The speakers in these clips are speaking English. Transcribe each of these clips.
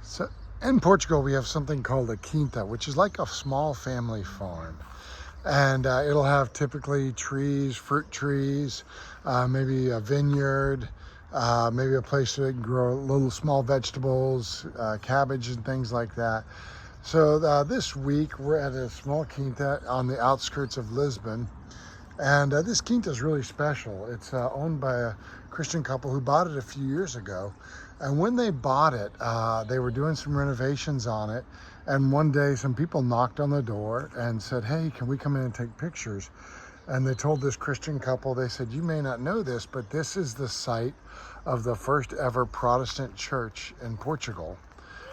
So in Portugal, we have something called a quinta, which is like a small family farm. And it'll have typically trees, fruit trees, maybe a vineyard, maybe a place to grow little small vegetables, cabbage and things like that. So this week we're at a small quinta on the outskirts of Lisbon. And this quinta is really special. It's owned by a Christian couple who bought it a few years ago. And when they bought it, they were doing some renovations on it. And one day some people knocked on the door and said, "Hey, can we come in and take pictures?" And they told this Christian couple, they said, "You may not know this, but this is the site of the first ever Protestant church in Portugal."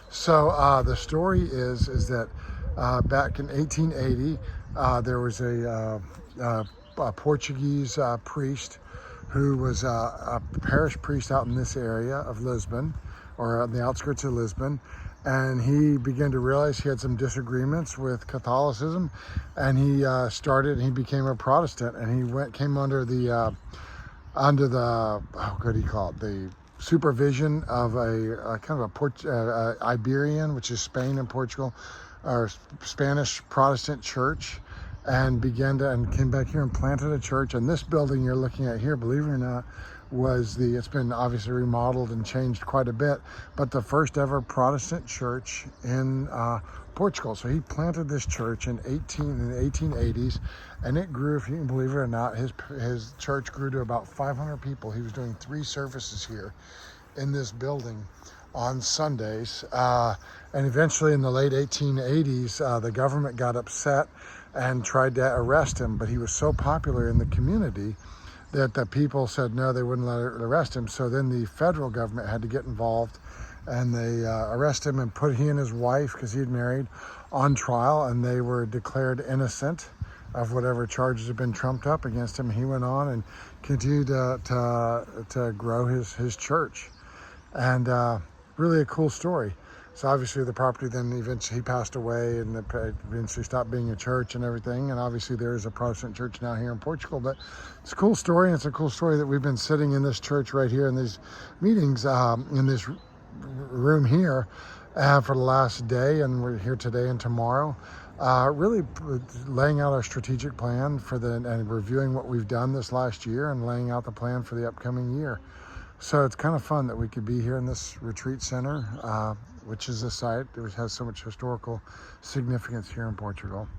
So the story is that back in 1880, there was a Portuguese priest who was a parish priest out in this area of Lisbon, or on the outskirts of Lisbon. And he began to realize he had some disagreements with Catholicism, and he became a Protestant, and came under the what do you call it, the supervision of a kind of a Iberian, which is Spain and Portugal, or Spanish Protestant church, and came back here and planted a church. And this building you're looking at here, believe it or not, it's been obviously remodeled and changed quite a bit, but the first ever Protestant church in Portugal. So he planted this church in the 1880s, and it grew, if you can believe it or not, his church grew to about 500 people. He was doing 3 services here in this building on Sundays. And eventually in the late 1880s, the government got upset and tried to arrest him, but he was so popular in the community that the people said no, they wouldn't arrest him. So then the federal government had to get involved, and they arrested him and put he and his wife, because he had married, on trial, and they were declared innocent of whatever charges had been trumped up against him. He went on and continued to grow his church, and really a cool story. So obviously the property then eventually, he passed away, and it eventually stopped being a church and everything. And obviously there is a Protestant church now here in Portugal. But it's a cool story, and it's a cool story that we've been sitting in this church right here in these meetings, in this room here for the last day, and we're here today and tomorrow, really laying out our strategic plan and reviewing what we've done this last year, and laying out the plan for the upcoming year. So it's kind of fun that we could be here in this retreat center, which is a site which has so much historical significance here in Portugal.